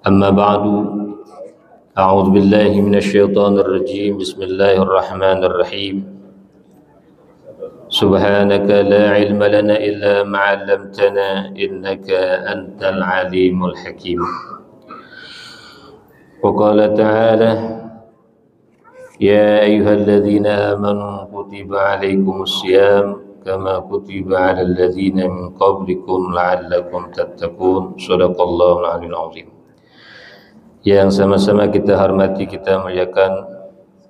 أما بعد أعوذ بالله من الشيطان الرجيم بسم الله الرحمن الرحيم سبحانك لا علم لنا إلا ما علمتنا إنك أنت العليم الحكيم وقال تعالى يا أيها الذين آمنوا كتب عليكم الصيام كما كتب على الذين من قبلكم لعلكم تتقون صدق الله العلي العظيم. Yang sama-sama kita hormati, kita muliakan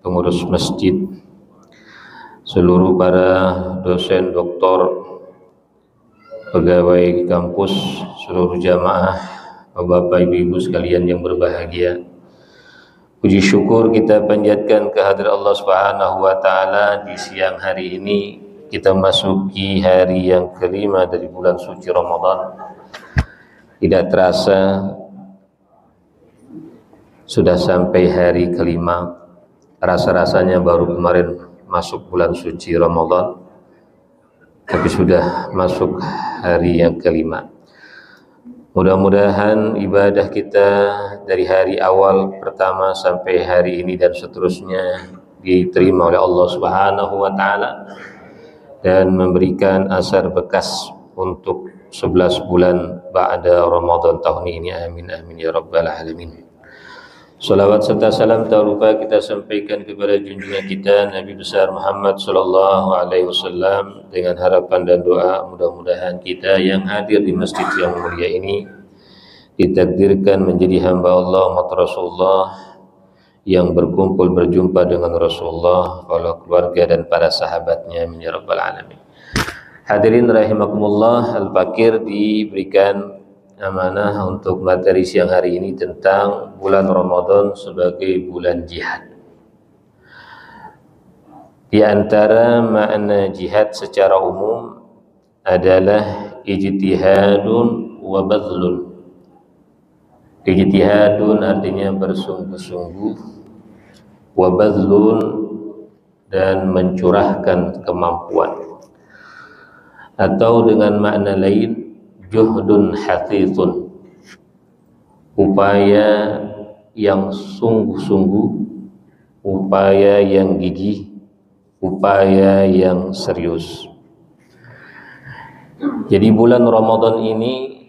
pengurus masjid, seluruh para dosen, doktor, pegawai kampus, seluruh jamaah, bapak ibu sekalian yang berbahagia. Puji syukur kita panjatkan kehadirat Allah Subhanahu wa taala di siang hari ini. Kita masuki hari yang kelima dari bulan suci Ramadan. Tidak terasa sudah sampai hari kelima. Rasa-rasanya baru kemarin masuk bulan suci Ramadan, tapi sudah masuk hari yang kelima. Mudah-mudahan ibadah kita dari hari awal pertama sampai hari ini dan seterusnya diterima oleh Allah Subhanahu wa taala dan memberikan asar bekas untuk 11 bulan ba'da Ramadan tahun ini. Amin amin ya rabbal alamin. Salawat serta salam tak lupa kita sampaikan kepada junjungan kita Nabi besar Muhammad sallallahu alaihi wasallam, dengan harapan dan doa mudah-mudahan kita yang hadir di masjid yang mulia ini ditakdirkan menjadi hamba Allah umat Rasulullah yang berkumpul berjumpa dengan Rasulullah, para keluarga dan para sahabatnya. Amin ya rabbal alamin. Hadirin rahimakumullah, Al-Fakir diberikan amanah untuk materi siang hari ini tentang bulan Ramadan sebagai bulan jihad. Di antara makna jihad secara umum adalah ijtihadun wa badlun. Ijtihadun artinya bersungguh-sungguh, wa badlun dan mencurahkan kemampuan. Atau dengan makna lain, juhdun hathithun, upaya yang sungguh-sungguh, upaya yang gigih, upaya yang serius. Jadi bulan Ramadan ini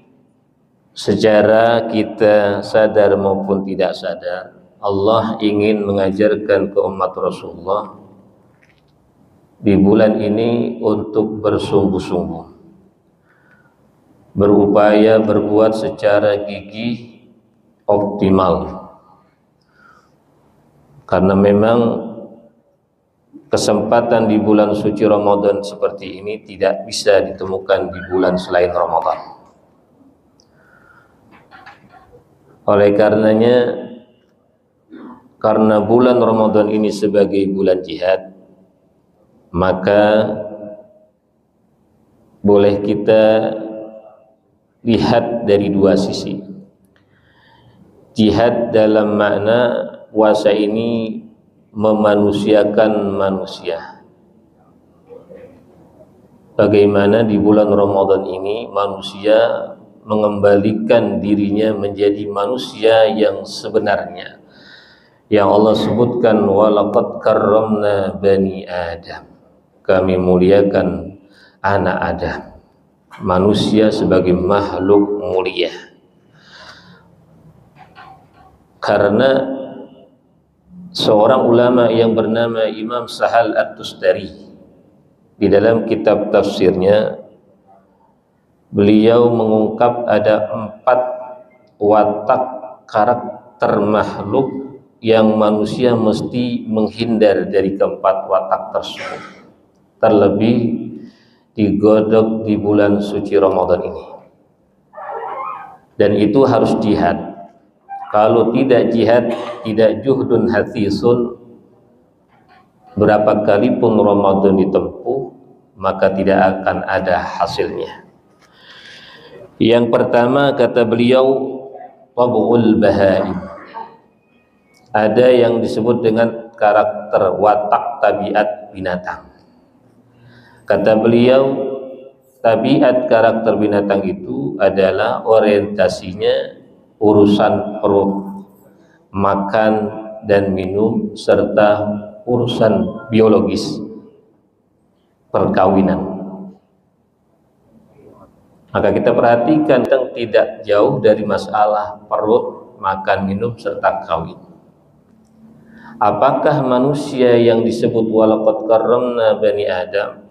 secara kita sadar maupun tidak sadar, Allah ingin mengajarkan ke umat Rasulullah di bulan ini untuk bersungguh-sungguh, berupaya berbuat secara gigih, optimal. Karena memang kesempatan di bulan suci Ramadan seperti ini tidak bisa ditemukan di bulan selain Ramadan. Oleh karenanya, karena bulan Ramadan ini sebagai bulan jihad, maka boleh kita lihat dari dua sisi. Jihad dalam makna puasa ini memanusiakan manusia. Bagaimana di bulan Ramadan ini manusia mengembalikan dirinya menjadi manusia yang sebenarnya, yang Allah sebutkan walaqad karramna bani Adam, kami muliakan anak Adam, manusia sebagai makhluk mulia. Karena seorang ulama yang bernama Imam Sahal At-Tustari, di dalam kitab tafsirnya beliau mengungkap ada 4 watak karakter makhluk yang manusia mesti menghindar dari keempat watak tersebut, terlebih digodok di bulan suci Ramadan ini. Dan itu harus jihad. Kalau tidak jihad, tidak juhdun hathisun, berapa kali pun Ramadan ditempuh, maka tidak akan ada hasilnya. Yang pertama, kata beliau, tab'ul bahaim. Ada yang disebut dengan karakter watak tabiat binatang. Kata beliau, tabiat karakter binatang itu adalah orientasinya urusan perut, makan dan minum, serta urusan biologis, perkawinan. Maka kita perhatikan tidak jauh dari masalah perut, makan, minum, serta kawin. Apakah manusia yang disebut walaqad karramna bani Adam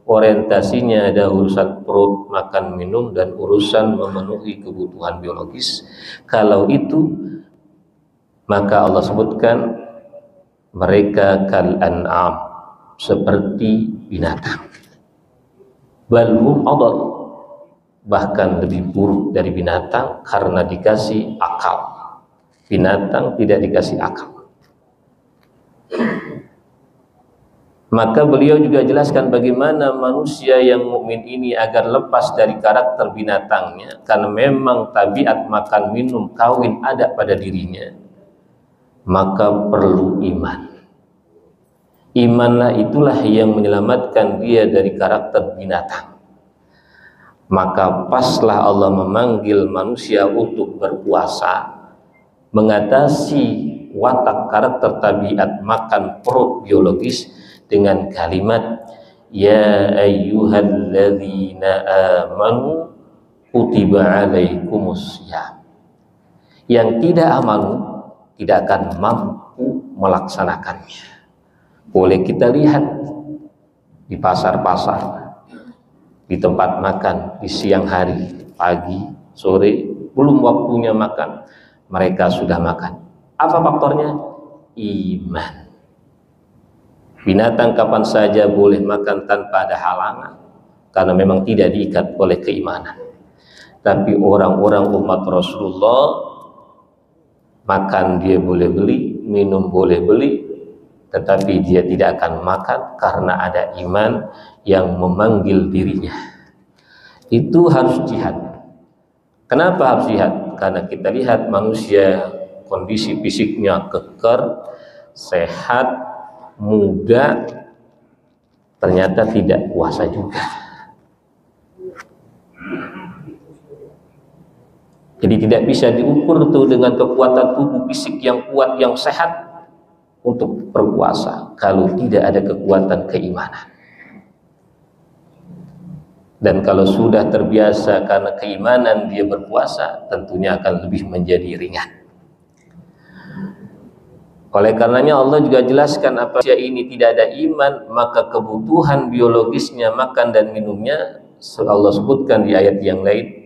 orientasinya ada urusan perut, makan, minum, dan urusan memenuhi kebutuhan biologis? Kalau itu, maka Allah sebutkan mereka kal an'am, seperti binatang. Bal hum adall, bahkan lebih buruk dari binatang karena dikasih akal. Binatang tidak dikasih akal. Maka beliau juga jelaskan bagaimana manusia yang mukmin ini agar lepas dari karakter binatangnya, karena memang tabiat makan, minum, kawin ada pada dirinya, maka perlu iman. Imanlah itulah yang menyelamatkan dia dari karakter binatang. Maka paslah Allah memanggil manusia untuk berpuasa, mengatasi watak karakter tabiat makan perut biologis dengan kalimat ya ayyuhalladzina amanu kutiba alaikumussyam. Yang tidak amanu tidak akan mampu melaksanakannya. Boleh kita lihat di pasar-pasar, di tempat makan, di siang hari, pagi, sore, belum waktunya makan, mereka sudah makan. Apa faktornya? Iman. Binatang kapan saja boleh makan tanpa ada halangan, karena memang tidak diikat oleh keimanan. Tapi orang-orang umat Rasulullah, makan dia boleh beli, minum boleh beli, tetapi dia tidak akan makan karena ada iman yang memanggil dirinya. Itu harus jihad. Kenapa harus jihad? Karena kita lihat manusia kondisi fisiknya kekar, sehat, muda, ternyata tidak puasa juga. Jadi tidak bisa diukur tuh dengan kekuatan tubuh fisik yang kuat, yang sehat untuk berpuasa kalau tidak ada kekuatan keimanan. Dan kalau sudah terbiasa karena keimanan dia berpuasa, tentunya akan lebih menjadi ringan. Oleh karenanya Allah juga jelaskan apabila ini tidak ada iman, maka kebutuhan biologisnya makan dan minumnya Allah sebutkan di ayat yang lain.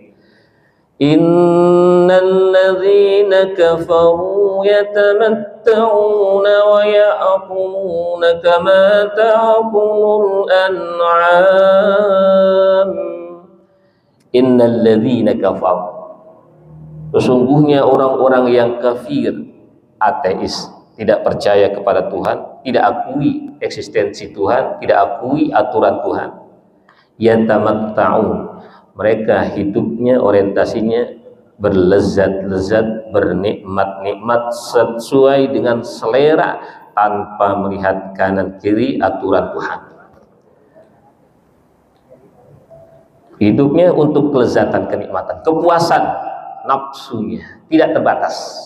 Innal ladzina kafaru yatamatta'una wa ya'kuluna kama ta'kulul an'am. Innal ladzina kafaru, sesungguhnya orang-orang yang kafir, ateis, tidak percaya kepada Tuhan, tidak akui eksistensi Tuhan, tidak akui aturan Tuhan. Yatamatta'un, mereka hidupnya orientasinya berlezat-lezat, bernikmat-nikmat sesuai dengan selera tanpa melihat kanan kiri aturan Tuhan. Hidupnya untuk kelezatan, kenikmatan, kepuasan nafsunya tidak terbatas.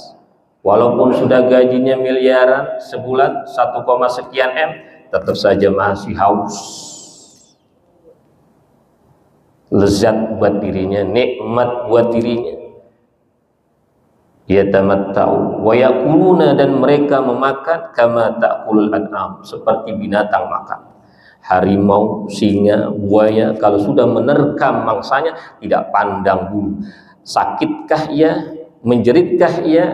Walaupun sudah gajinya miliaran sebulan 1, sekian M, tetap saja masih haus. Lezat buat dirinya, nikmat buat dirinya. Yatamatta'u wa ya'kuluna, dan mereka memakan kama ta'kulul an'am, seperti binatang makan. Harimau, singa, buaya kalau sudah menerkam mangsanya tidak pandang bulu. Sakitkah ia, menjeritkah ia,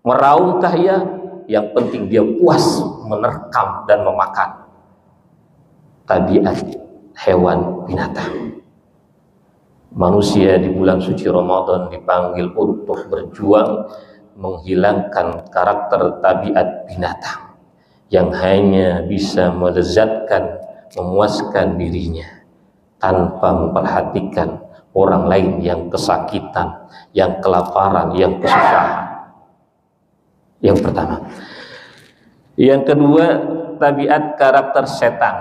meraungkah ia, yang penting dia puas menerkam dan memakan. Tabiat hewan binatang. Manusia di bulan suci Ramadan dipanggil untuk berjuang menghilangkan karakter tabiat binatang yang hanya bisa melezatkan, memuaskan dirinya tanpa memperhatikan orang lain yang kesakitan, yang kelaparan, yang kesusahan. Yang pertama. Yang kedua, tabiat karakter setan.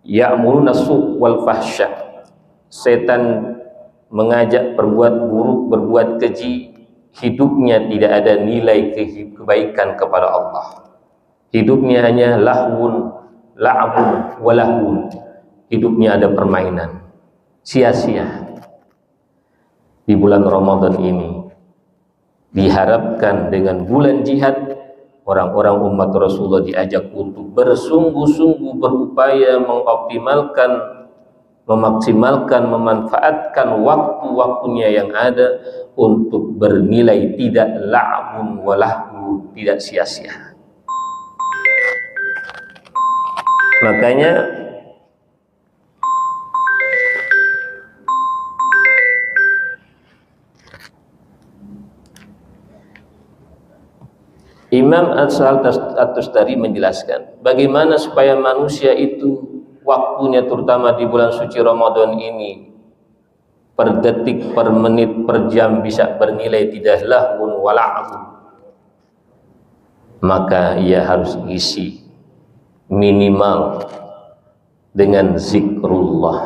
Ya'muruna su' wal fahsya. Setan mengajak berbuat buruk, berbuat keji, hidupnya tidak ada nilai kebaikan kepada Allah. Hidupnya hanya lahwun, la'abun, walahun. Hidupnya ada permainan, sia-sia. Di bulan Ramadan ini diharapkan dengan bulan jihad, orang-orang umat Rasulullah diajak untuk bersungguh-sungguh berupaya mengoptimalkan, memaksimalkan, memanfaatkan waktu-waktunya yang ada untuk bernilai tidak la'abun walahu, tidak sia-sia. Makanya Imam At-Tustari menjelaskan bagaimana supaya manusia itu waktunya terutama di bulan suci Ramadan ini per detik, per menit, per jam bisa bernilai tidak lahun wala'abun. Maka ia harus isi minimal dengan zikrullah.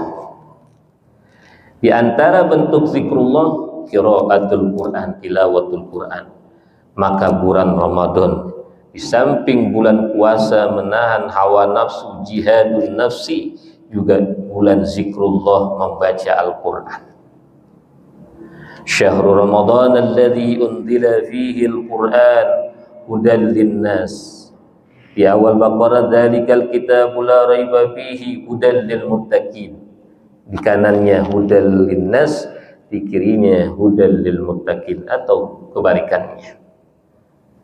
Di antara bentuk zikrullah qiraatul Quran, tilawatul Quran. Maka bulan Ramadan di samping bulan puasa menahan hawa nafsu, jihadun nafsi, juga bulan zikrullah, membaca Al-Quran. Syahrul Ramadan alladzi unzila fihi Al-Quran hudan linnas. Di awal Baqarah, dzalikal kitabu la raiba fihi hudan lil muttaqin. Di kanannya hudan linnas, di kirinya hudan lil muttaqin, atau kebalikannya.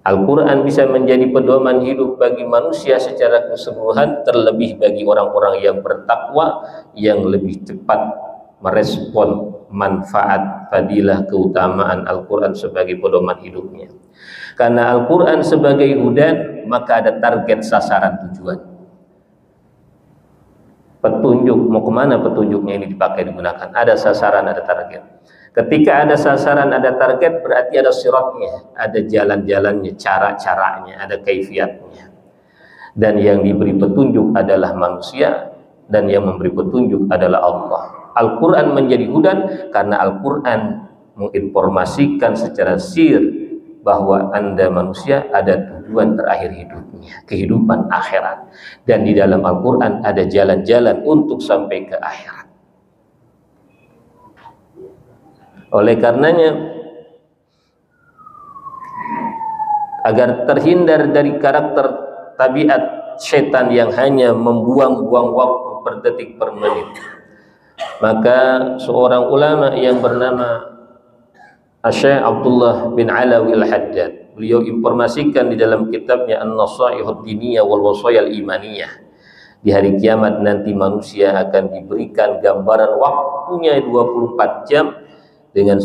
Al-Quran bisa menjadi pedoman hidup bagi manusia secara keseluruhan, terlebih bagi orang-orang yang bertakwa, yang lebih cepat merespon manfaat, fadilah, keutamaan Al-Quran sebagai pedoman hidupnya. Karena Al-Quran sebagai hudan, maka ada target, sasaran, tujuan. Petunjuk, mau kemana petunjuknya ini dipakai, digunakan. Ada sasaran, ada target. Ketika ada sasaran, ada target, berarti ada siratnya, ada jalan-jalannya, cara-caranya, ada kaifiatnya. Dan yang diberi petunjuk adalah manusia, dan yang memberi petunjuk adalah Allah. Al-Quran menjadi hudan karena Al-Quran menginformasikan secara sir bahwa Anda manusia ada tujuan terakhir hidupnya, kehidupan akhirat. Dan di dalam Al-Quran ada jalan-jalan untuk sampai ke akhirat. Oleh karenanya, agar terhindar dari karakter tabiat setan yang hanya membuang-buang waktu per detik, per menit, maka seorang ulama yang bernama Syekh Abdullah bin Alawi Al-Haddad, beliau informasikan di dalam kitabnya An-Nasaihud Diniyah wal Wasayal Imaniyah, di hari kiamat nanti manusia akan diberikan gambaran waktunya 24 jam dengan